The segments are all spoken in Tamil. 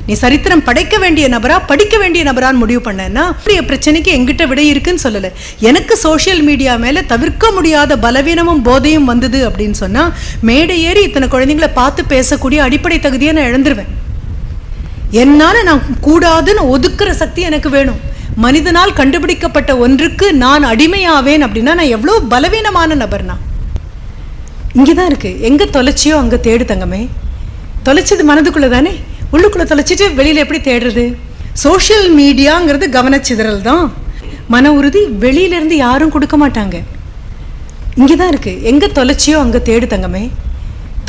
நீ சரித்திரம் படைக்க வேண்டிய நபரா படிக்க வேண்டிய நபரான்னு முடிவு பண்ணேன்னா பிரச்சனைக்கு எங்கிட்ட விடை இருக்குன்னு சொல்லலை. எனக்கு சோஷியல் மீடியா மேலே தவிர்க்க முடியாத பலவீனமும் போதையும் வந்தது அப்படின்னு சொன்னால் மேடை ஏறி இத்தனை குழந்தைங்களை பார்த்து பேசக்கூடிய அடிப்படை தகுதியை நான் இழந்துருவேன். என்னால் நான் கூடாதுன்னு ஒதுக்குற சக்தி எனக்கு வேணும். மனிதனால் கண்டுபிடிக்கப்பட்ட ஒன்றுக்கு நான் அடிமையாவேன் அப்படின்னா நான் எவ்வளோ பலவீனமான நபர்னா. இங்கே தான் இருக்குது, எங்கே தொலைச்சியோ அங்கே தேடு தங்கமே. தொலைச்சது மனதுக்குள்ளே தானே, உள்ளுக்குள்ளே தொலைச்சிட்டு வெளியில் எப்படி தேடுறது? சோஷியல் மீடியாங்கிறது கவனச்சிதறல் தான். மன உறுதி வெளியிலேருந்து யாரும் கொடுக்க மாட்டாங்க. இங்கே தான் இருக்குது, எங்கே தொலைச்சியோ அங்கே தேடு தங்கமே.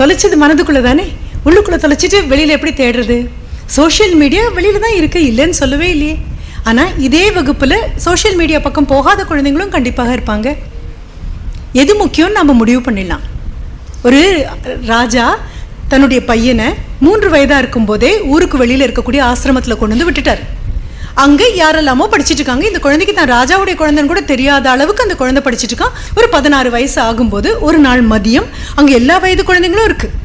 தொலைச்சது மனதுக்குள்ளே தானே, உள்ளுக்குள்ளே தொலைச்சிட்டு வெளியில் எப்படி தேடுறது? சோஷியல் மீடியா வெளியில் தான் இருக்குது, இல்லைன்னு சொல்லவே இல்லையே. ஆனால் இதே வகுப்பில் சோஷியல் மீடியா பக்கம் போகாத குழந்தைங்களும் கண்டிப்பாக இருப்பாங்க. எது முக்கியம்னு நம்ம முடிவு பண்ணிடலாம். ஒரு ராஜா தன்னுடைய பையனை 3 வயதாக இருக்கும்போதே ஊருக்கு வெளியில் இருக்கக்கூடிய ஆசிரமத்தில் கொண்டு வந்து விட்டுட்டார். அங்கே யாரெல்லாமோ படிச்சுட்டு இருக்காங்க. இந்த குழந்தைக்கு தான் ராஜாவுடைய குழந்தைன்னு கூட தெரியாத அளவுக்கு அந்த குழந்தை படிச்சுட்டு இருக்கான். ஒரு 16 வயசு ஆகும்போது ஒரு நாள் மதியம் அங்கே எல்லா வயது குழந்தைங்களும் இருக்குது.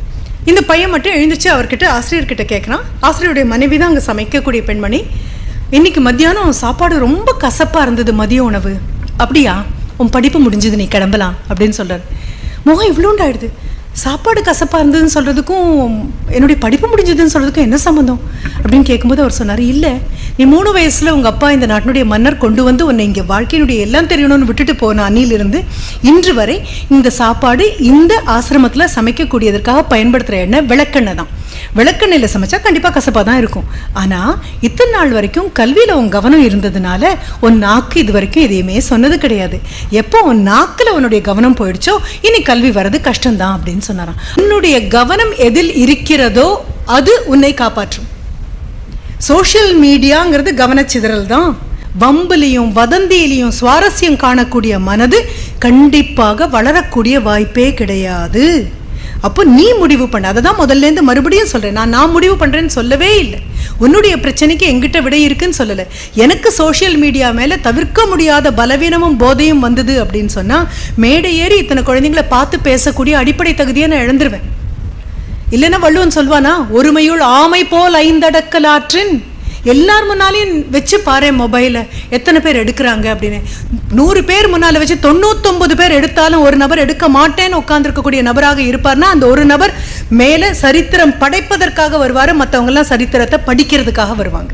இந்த பையன் மட்டும் எழுந்திரிச்சு அவர்கிட்ட ஆசிரியர்கிட்ட கேட்குறான். ஆசிரியருடைய மனைவி தான் அங்கே சமைக்கக்கூடிய பெண்மணி. இன்னைக்கு மத்தியானம் சாப்பாடு ரொம்ப கசப்பாக இருந்தது, மதிய உணவு. அப்படியா, உன் படிப்பு முடிஞ்சது, நீ கிளம்பலாம் அப்படின்னு சொல்கிறார். முகம் இவ்வளோண்டாயிடுது. சாப்பாடு கசப்பாக இருந்ததுன்னு சொல்கிறதுக்கும் என்னுடைய படிப்பு முடிஞ்சதுன்னு சொல்கிறதுக்கும் என்ன சம்மந்தம் அப்படின்னு கேட்கும்போது அவர் சொன்னார், இல்லை, நீ 3 வயசில் உங்கள் அப்பா இந்த நாட்டினுடைய மன்னர் கொண்டு வந்து உன்னை இங்கே வாழ்க்கையினுடைய எல்லாம் தெரியணும்னு விட்டுட்டு போன அன்னிலிருந்து இன்று வரை இந்த சாப்பாடு இந்த ஆசிரமத்தில் சமைக்கக்கூடியதற்காக பயன்படுத்துகிற எண்ணெய் விளக்கெண்ணெய் தான். விளக்கெண்ணெயில் சமைச்சா கண்டிப்பாக கசப்பாக தான் இருக்கும். ஆனால் இத்தனை நாள் வரைக்கும் கல்வியில் உன் கவனம் இருந்ததுனால உன் நாக்கு இது வரைக்கும் எதையுமே சொன்னது கிடையாது. எப்போ உன் நாக்கில் உன்னுடைய கவனம் போயிடுச்சோ இனி கல்வி வர்றது கஷ்டம்தான் அப்படின்னு சொன்னாராம். உன்னுடைய கவனம் எதில் இருக்கிறதோ அது உன்னை காப்பாற்றும். சோஷியல் மீடியாங்கிறது கவனச்சிதறல் தான். வம்புலையும் வதந்தியிலையும் சுவாரஸ்யம் காணக்கூடிய மனது கண்டிப்பாக வளரக்கூடிய வாய்ப்பே கிடையாது. அப்போ நீ முடிவு பண்ண. அதை தான் முதல்லேருந்து மறுபடியும் சொல்கிறேன். நான் முடிவு பண்ணுறேன்னு சொல்லவே இல்லை. உன்னுடைய பிரச்சனைக்கு எங்கிட்ட விடை இருக்குன்னு சொல்லலை. எனக்கு சோஷியல் மீடியா மேலே தவிர்க்க முடியாத பலவீனமும் போதையும் வந்தது அப்படின்னு சொன்னால் மேடை ஏறி இத்தனை குழந்தைங்களை பார்த்து பேசக்கூடிய அடிப்படை தகுதியை நான் இழந்துருவேன். இல்லைன்னா வள்ளுவன் சொல்வானா, ஒருமையுள் ஆமை போல் 5 அடக்கலாற்றின். எல்லார் முன்னாலையும் வச்சு பாரு மொபைலை, எத்தனை பேர் எடுக்கிறாங்க அப்படின்னு. 100 பேர் முன்னால் வச்சு 99 பேர் எடுத்தாலும் ஒரு நபர் எடுக்க மாட்டேன்னு உட்கார்ந்துருக்கக்கூடிய நபராக இருப்பார்னா அந்த ஒரு நபர் மேலே சரித்திரம் படைப்பதற்காக வருவார், மற்றவங்கெல்லாம் சரித்திரத்தை படிக்கிறதுக்காக வருவாங்க.